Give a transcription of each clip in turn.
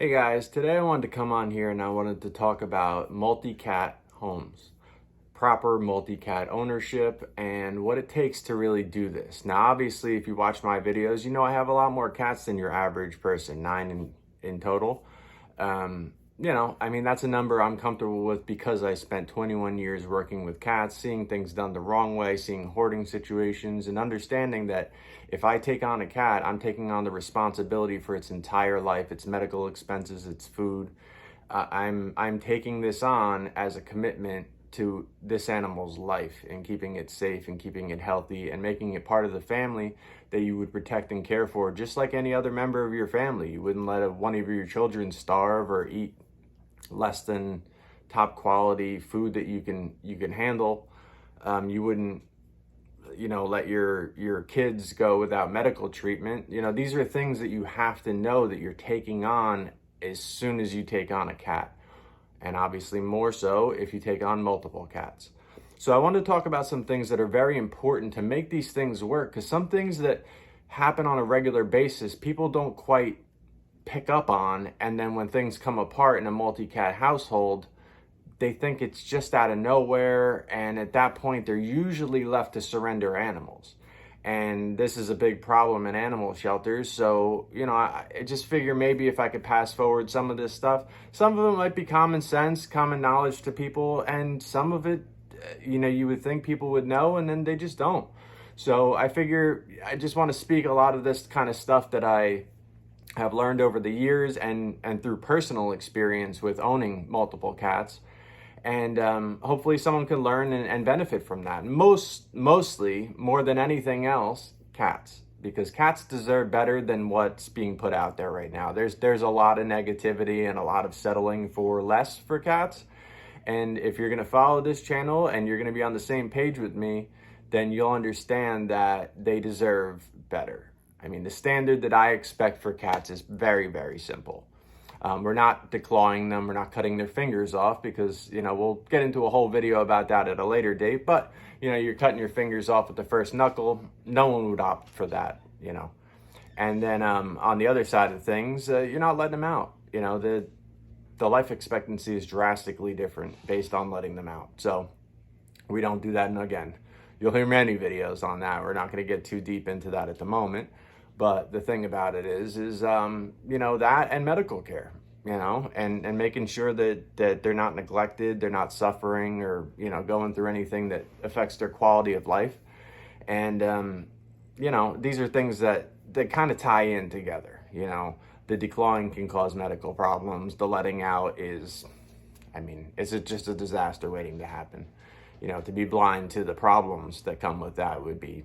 Hey guys, today I wanted to come on here and I wanted to talk about multi-cat homes, proper multi-cat ownership and what it takes to really do this. Now, obviously, if you watch my videos, you know I have a lot more cats than your average person, nine in total. That's a number I'm comfortable with because I spent 21 years working with cats, seeing things done the wrong way, seeing hoarding situations, and understanding that if I take on a cat, I'm taking on the responsibility for its entire life, its medical expenses, its food. I'm taking this on as a commitment to this animal's life and keeping it safe and keeping it healthy and making it part of the family that you would protect and care for, just like any other member of your family. You wouldn't let one of your children starve or eat less than top quality food that you can handle. You wouldn't, let your kids go without medical treatment. These are things that you have to know that you're taking on as soon as you take on a cat, and obviously more so if you take on multiple cats. So I want to talk about some things that are very important to make these things work, because some things that happen on a regular basis, people don't quite pick up on, and then when things come apart in a multi-cat household, they think it's just out of nowhere, and at that point they're usually left to surrender animals. And this is a big problem in animal shelters. So, I just figure maybe if I could pass forward some of this stuff, some of it might be common sense, common knowledge to people, and some of it, you would think people would know, and then they just don't. So I figure I just want to speak a lot of this kind of stuff that I have learned over the years and through personal experience with owning multiple cats. And hopefully someone can learn and benefit from that. Mostly, more than anything else, cats. Because cats deserve better than what's being put out there right now. There's a lot of negativity and a lot of settling for less for cats. And if you're going to follow this channel and you're going to be on the same page with me, then you'll understand that they deserve better. I mean, the standard that I expect for cats is very, very simple. We're not declawing them, we're not cutting their fingers off, because, we'll get into a whole video about that at a later date, but, you're cutting your fingers off at the first knuckle. No one would opt for that, And then on the other side of things, you're not letting them out. The life expectancy is drastically different based on letting them out. So we don't do that. And again, you'll hear many videos on that. We're not going to get too deep into that at the moment. But the thing about it is that and medical care, and making sure that they're not neglected, they're not suffering or, going through anything that affects their quality of life. And, these are things that kind of tie in together. The declawing can cause medical problems. The letting out is, it's just a disaster waiting to happen. To be blind to the problems that come with that would be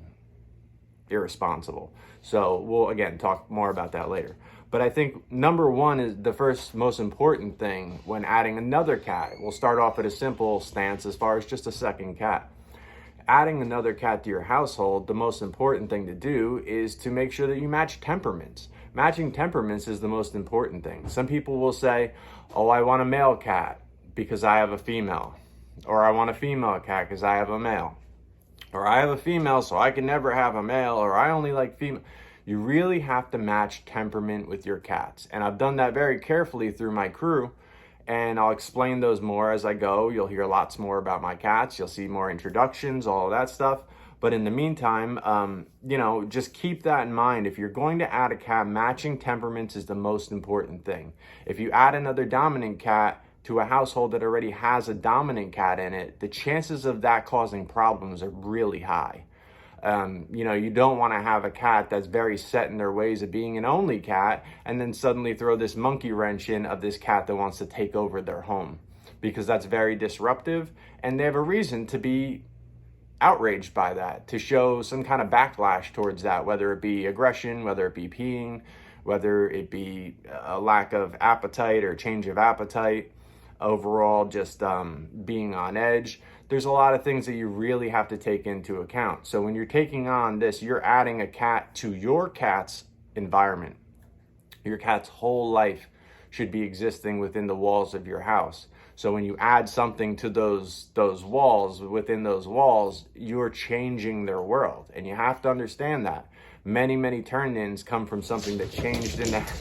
irresponsible. So we'll again talk more about that later. But I think number one is the first most important thing when adding another cat. We'll start off at a simple stance as far as just a second cat. Adding another cat to your household, the most important thing to do is to make sure that you match temperaments. Matching temperaments is the most important thing. Some people will say, oh, I want a male cat because I have a female, or I want a female cat because I have a male, or I have a female so I can never have a male, or I only like female. You really have to match temperament with your cats. And I've done that very carefully through my crew, and I'll explain those more as I go. You'll hear lots more about my cats. You'll see more introductions, all of that stuff. But in the meantime, just keep that in mind. If you're going to add a cat, matching temperaments is the most important thing. If you add another dominant cat to a household that already has a dominant cat in it, the chances of that causing problems are really high. You don't want to have a cat that's very set in their ways of being an only cat and then suddenly throw this monkey wrench in of this cat that wants to take over their home, because that's very disruptive, and they have a reason to be outraged by that, to show some kind of backlash towards that, whether it be aggression, whether it be peeing, whether it be a lack of appetite or change of appetite, overall just being on edge. There's a lot of things that you really have to take into account. So when you're taking on this, you're adding a cat to your cat's environment. Your cat's whole life should be existing within the walls of your house. So when you add something to those walls, within those walls, you're changing their world. And you have to understand that. Many turn-ins come from something that changed in that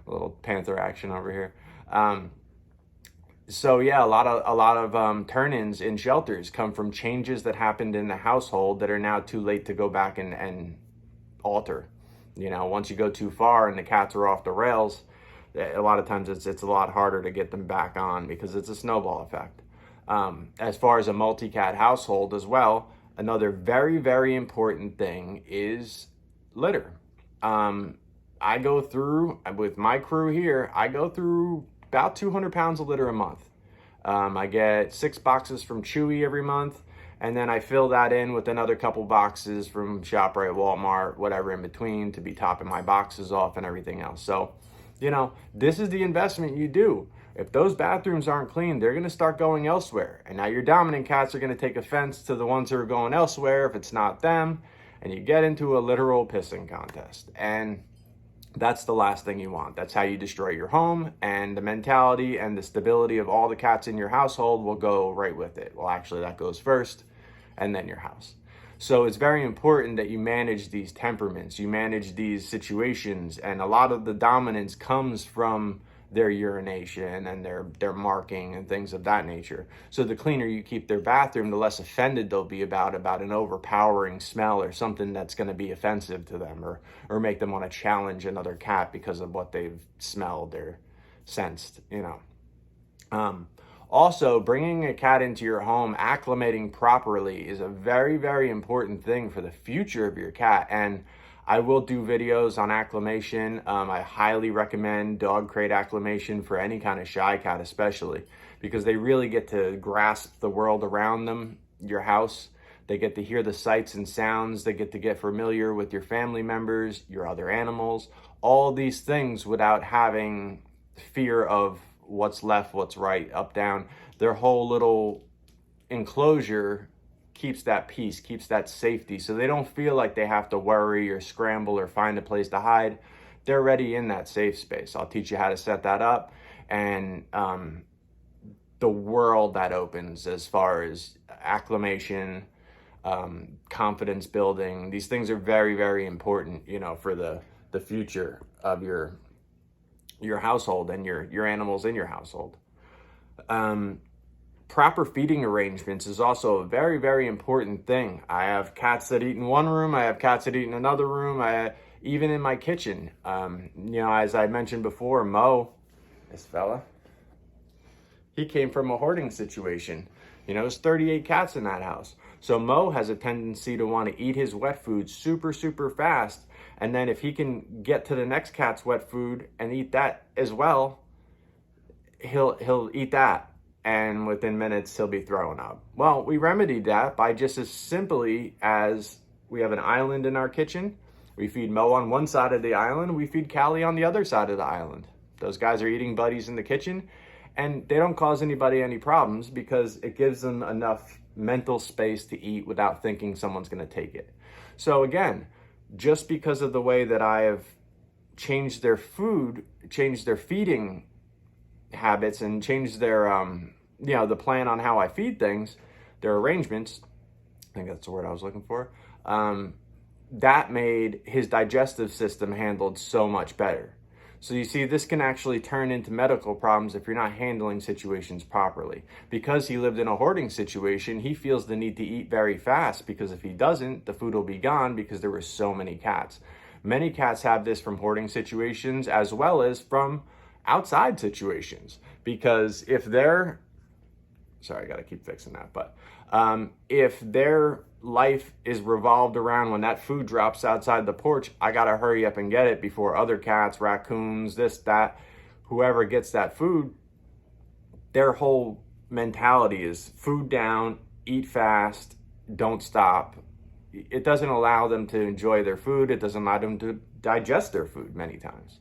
A little panther action over here. So yeah, a lot of turn-ins in shelters come from changes that happened in the household that are now too late to go back and alter. You know, once you go too far and the cats are off the rails, a lot of times it's a lot harder to get them back on because it's a snowball effect. As far as a multi-cat household as well, another very, very important thing is litter. I go through, with my crew here, I go through about 200 pounds of litter a month. I get 6 boxes from Chewy every month, and then I fill that in with another couple boxes from ShopRite, Walmart, whatever in between to be topping my boxes off and everything else. So, you know, this is the investment you do. If those bathrooms aren't clean, they're going to start going elsewhere. And now your dominant cats are going to take offense to the ones who are going elsewhere if it's not them. And you get into a literal pissing contest. And that's the last thing you want. That's how you destroy your home, and the mentality and the stability of all the cats in your household will go right with it. Well, actually, that goes first, and then your house. So it's very important that you manage these temperaments, you manage these situations, and a lot of the dominance comes from their urination and their marking and things of that nature. So the cleaner you keep their bathroom, the less offended they'll be about an overpowering smell or something that's going to be offensive to them, or make them want to challenge another cat because of what they've smelled or sensed, you know. Also, bringing a cat into your home, acclimating properly is a very, very important thing for the future of your cat. And I will do videos on acclimation. I highly recommend dog crate acclimation for any kind of shy cat, especially because they really get to grasp the world around them, your house. They get to hear the sights and sounds. They get familiar with your family members, your other animals, all these things without having fear of what's left, what's right, up, down. Their whole little enclosure keeps that peace, keeps that safety, so they don't feel like they have to worry or scramble or find a place to hide. They're already in that safe space. I'll teach you how to set that up, and the world that opens as far as acclimation, confidence building. These things are very, very important, you know, for the future of your household and your animals in your household. Proper feeding arrangements is also a very, very important thing. I have cats that eat in one room. I have cats that eat in another room. Even in my kitchen. You know, as I mentioned before, Mo, this fella, he came from a hoarding situation. You know, there's 38 cats in that house. So Mo has a tendency to want to eat his wet food super, super fast. And then if he can get to the next cat's wet food and eat that as well, he'll eat that. And within minutes, he'll be throwing up. Well, we remedied that by just as simply as we have an island in our kitchen. We feed Mo on one side of the island. We feed Callie on the other side of the island. Those guys are eating buddies in the kitchen, and they don't cause anybody any problems because it gives them enough mental space to eat without thinking someone's going to take it. So again, just because of the way that I have changed their food, changed their feeding habits, and changed their you know, the plan on how I feed things, their arrangements, I think that's the word I was looking for, that made his digestive system handled so much better. So you see, this can actually turn into medical problems if you're not handling situations properly. Because he lived in a hoarding situation, he feels the need to eat very fast, because if he doesn't, the food will be gone because there were so many cats. Many cats have this from hoarding situations as well as from outside situations, because if they're, sorry, I got to keep fixing that, but if their life is revolved around when that food drops outside the porch, I got to hurry up and get it before other cats, raccoons, this, that, whoever gets that food, their whole mentality is food down, eat fast, don't stop. It doesn't allow them to enjoy their food. It doesn't allow them to digest their food many times.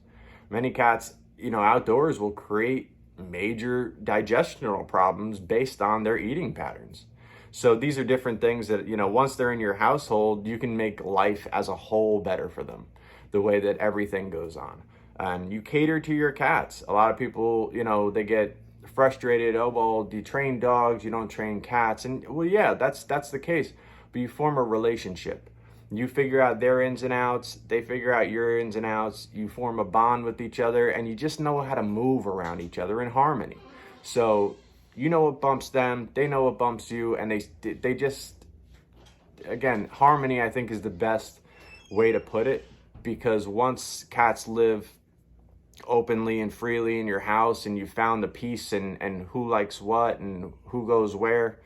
Many cats, you know, outdoors will create major digestional problems based on their eating patterns. So these are different things that, you know, once they're in your household, you can make life as a whole better for them, the way that everything goes on. You cater to your cats. A lot of people, you know, they get frustrated. Oh, well, you train dogs, you don't train cats. And well, yeah, that's the case. But you form a relationship. You figure out their ins and outs, they figure out your ins and outs, you form a bond with each other, and you just know how to move around each other in harmony. So you know what bumps them, they know what bumps you, and they just, again, harmony, I think, is the best way to put it, because once cats live openly and freely in your house and you found the peace and who likes what and who goes where,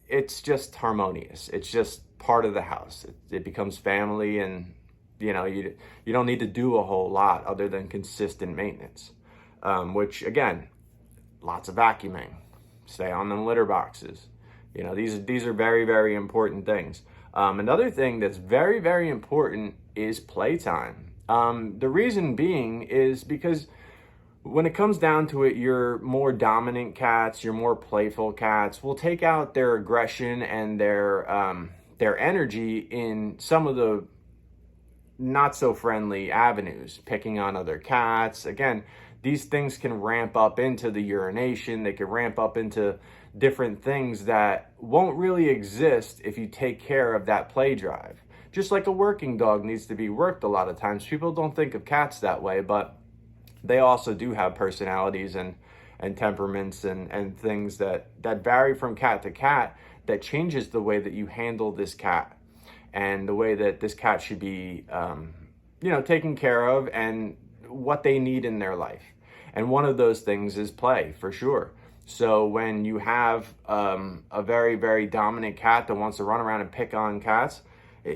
it's just harmonious. It's just part of the house. It becomes family, and you don't need to do a whole lot other than consistent maintenance, which, again, lots of vacuuming, stay on the litter boxes. These are very, very important things. Another thing that's very, very important is playtime. The reason being is because when it comes down to it, your more dominant cats, your more playful cats will take out their aggression and their energy in some of the not so friendly avenues, picking on other cats. Again, these things can ramp up into the urination. They can ramp up into different things that won't really exist if you take care of that play drive. Just like a working dog needs to be worked a lot of times. People don't think of cats that way, but they also do have personalities and temperaments and things that vary from cat to cat, that changes the way that you handle this cat and the way that this cat should be taken care of and what they need in their life. And one of those things is play, for sure. So when you have a very, very dominant cat that wants to run around and pick on cats,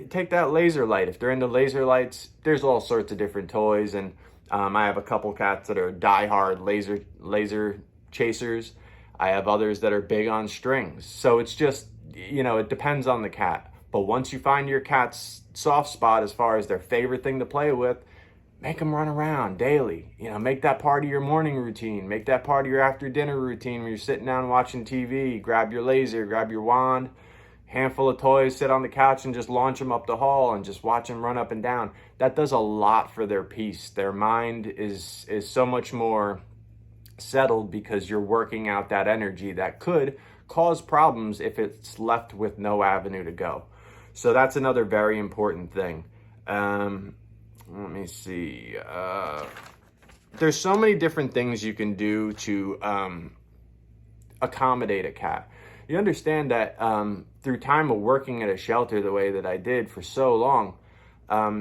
take that laser light. If they're into laser lights, there's all sorts of different toys. And I have a couple cats that are diehard laser chasers. I have others that are big on strings. So it's just, it depends on the cat. But once you find your cat's soft spot as far as their favorite thing to play with, make them run around daily. Make that part of your morning routine. Make that part of your after dinner routine when you're sitting down watching TV. Grab your laser, grab your wand, handful of toys, sit on the couch and just launch them up the hall and just watch them run up and down. That does a lot for their peace. Their mind is so much more settled because you're working out that energy that could cause problems if it's left with no avenue to go. So that's another very important thing. Let me see. There's so many different things you can do to accommodate a cat. You understand that through time of working at a shelter the way that I did for so long,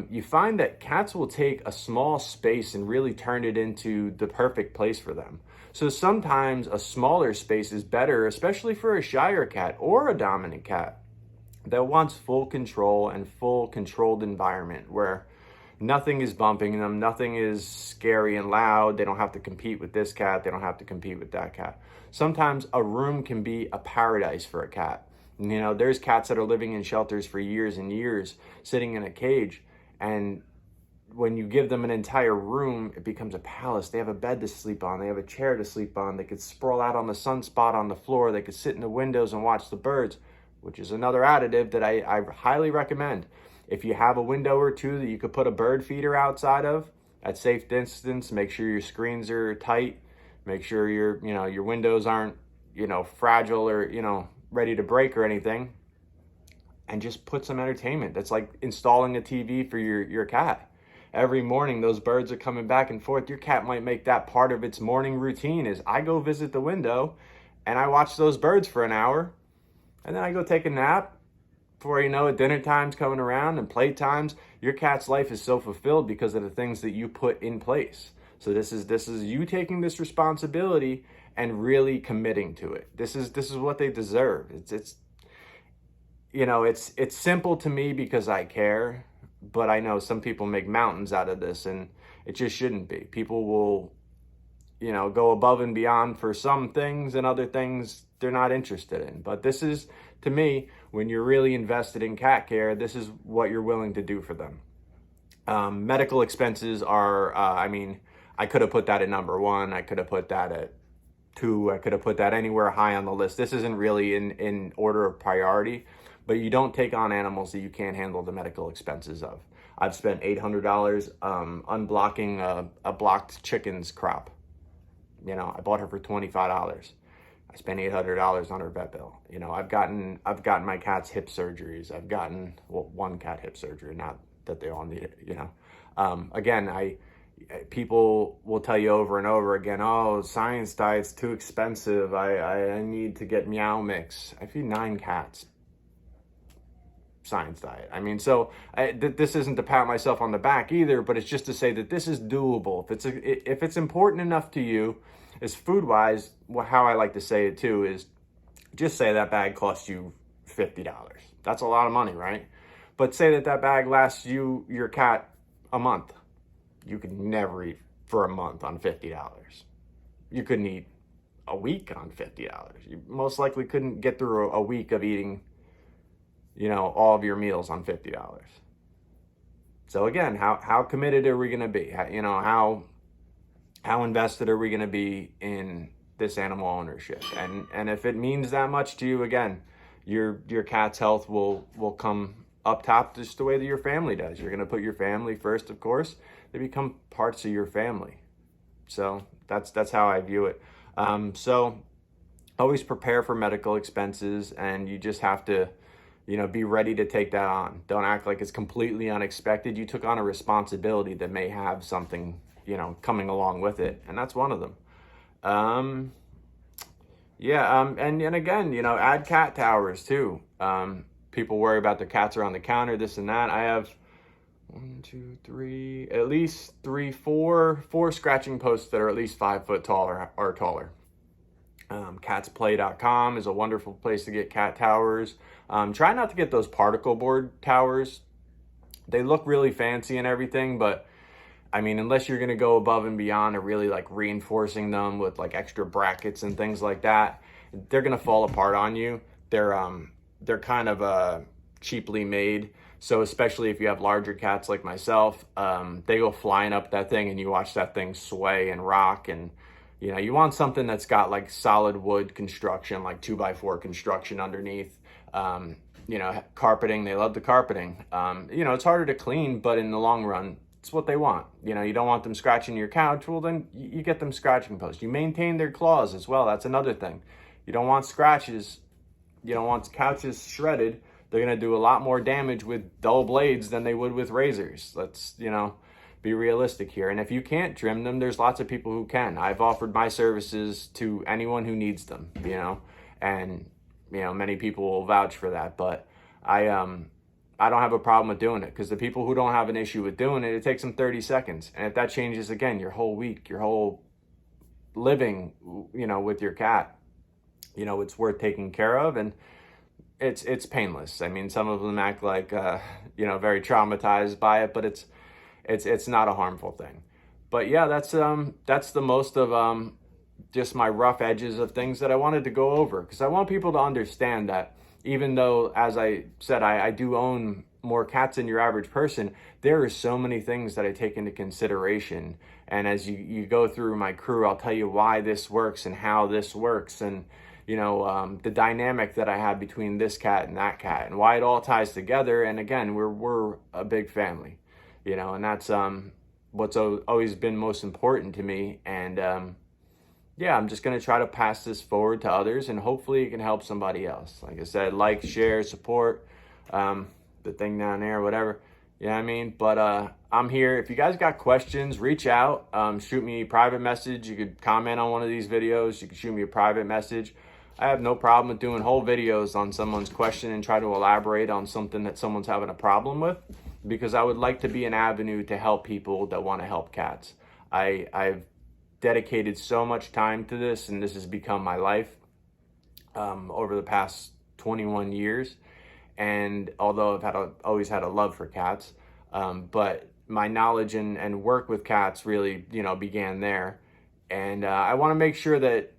you find that cats will take a small space and really turn it into the perfect place for them. So sometimes a smaller space is better, especially for a shyer cat or a dominant cat that wants full control and full controlled environment where nothing is bumping them, nothing is scary and loud. They don't have to compete with this cat, they don't have to compete with that cat. Sometimes a room can be a paradise for a cat. There's cats that are living in shelters for years and years, sitting in a cage, and when you give them an entire room, it becomes a palace. They have a bed to sleep on, they have a chair to sleep on, they could sprawl out on the sunspot on the floor, they could sit in the windows and watch the birds, which is another additive that I highly recommend. If you have a window or two that you could put a bird feeder outside of at safe distance, make sure your screens are tight, make sure your windows aren't, fragile or, ready to break or anything, and just put some entertainment. That's like installing a TV for your cat. Every morning, those birds are coming back and forth. Your cat might make that part of its morning routine is I go visit the window and I watch those birds for an hour, and then I go take a nap. Before you know it, dinner time's coming around and playtimes. Your cat's life is so fulfilled because of the things that you put in place. So this is you taking this responsibility and really committing to it. This is what they deserve. It's simple to me because I care, but I know some people make mountains out of this, and it just shouldn't be. People will, go above and beyond for some things, and other things they're not interested in. But this is, to me, when you're really invested in cat care, this is what you're willing to do for them. Medical expenses are, I could have put that at number one. I could have put that at two. I could have put that anywhere high on the list. This isn't really in order of priority, but you don't take on animals that you can't handle the medical expenses of. I've spent $800 unblocking a blocked chicken's crop. I bought her for $25. I spent $800 on her vet bill. You know, I've gotten my cat's hip surgeries. I've gotten, well, one cat hip surgery, not that they all need it, you know. Again, people will tell you over and over again, oh, science diet's too expensive. I need to get Meow Mix. I feed 9 cats. Science diet. I mean, so this isn't to pat myself on the back either, but it's just to say that this is doable. If it's important enough to you, as food wise, how I like to say it too is just say that bag costs you $50. That's a lot of money, right? But say that bag lasts your cat a month. You could never eat for a month on $50. You couldn't eat a week on $50. You most likely couldn't get through a week of eating, you know, all of your meals on $50. So again, how committed are we going to be? You know, how invested are we going to be in this animal ownership? And if it means that much to you, again, your cat's health will come up top just the way that your family does. You're going to put your family first, of course. They become parts of your family. So that's how I view it. So always prepare for medical expenses, and you just have to, you know, be ready to take that on. Don't act like it's completely unexpected. You took on a responsibility that may have something, you know, coming along with it, and that's one of them. And again, you know, add cat towers too. People worry about their cats are on the counter, this and that. I have at least four scratching posts that are at least 5 foot tall or taller. Catsplay.com is a wonderful place to get cat towers. Try not to get those particle board towers. They look really fancy and everything, but I mean, unless you're going to go above and beyond and really like reinforcing them with like extra brackets and things like that, they're going to fall apart on you. They're kind of cheaply made. So especially if you have larger cats like myself, they go flying up that thing and you watch that thing sway and rock. And, you know, you want something that's got like solid wood construction, like 2x4 construction underneath. You know, carpeting, they love the carpeting. You know, it's harder to clean, but in the long run, it's what they want. You know, you don't want them scratching your couch. Well, then you get them scratching posts. You maintain their claws as well. That's another thing. You don't want scratches. You don't want couches shredded. They're going to do a lot more damage with dull blades than they would with razors. Let's, you know, be realistic here. And if you can't trim them, there's lots of people who can. I've offered my services to anyone who needs them, you know, and, you know, many people will vouch for that. But I don't have a problem with doing it, because the people who don't have an issue with doing it, it takes them 30 seconds. And if that changes, again, your whole week, your whole living, you know, with your cat, you know, it's worth taking care of. And it's painless. I mean, some of them act like, you know, very traumatized by it, but it's not a harmful thing. But yeah, that's the most of just my rough edges of things that I wanted to go over, because I want people to understand that even though, as I said, I do own more cats than your average person, there are so many things that I take into consideration. And as you go through my crew, I'll tell you why this works and how this works, and you know, the dynamic that I have between this cat and that cat, and why it all ties together. And again, we're a big family, you know, and that's what's always been most important to me. And yeah, I'm just going to try to pass this forward to others, and hopefully it can help somebody else. Like I said, like, share, support, the thing down there, whatever. You know what I mean? But I'm here. If you guys got questions, reach out, shoot me a private message. You could comment on one of these videos. You can shoot me a private message. I have no problem with doing whole videos on someone's question and try to elaborate on something that someone's having a problem with, because I would like to be an avenue to help people that want to help cats. I've dedicated so much time to this, and this has become my life over the past 21 years. And although I've always had a love for cats, but my knowledge and work with cats really, you know, began there. And I want to make sure that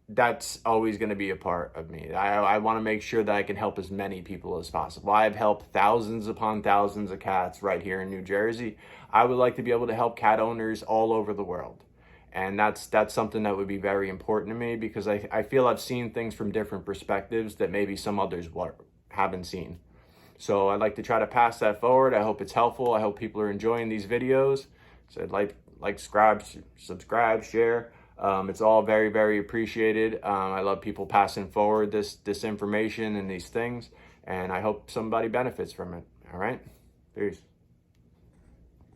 that's always going to be a part of me. I want to make sure that I can help as many people as possible. I've helped thousands upon thousands of cats right here in New Jersey. I would like to be able to help cat owners all over the world. And that's something that would be very important to me, because I feel I've seen things from different perspectives that maybe some others haven't seen. So I'd like to try to pass that forward. I hope it's helpful. I hope people are enjoying these videos. So I'd like, subscribe, share. It's all very, very appreciated. I love people passing forward this information and these things, and I hope somebody benefits from it. All right, peace.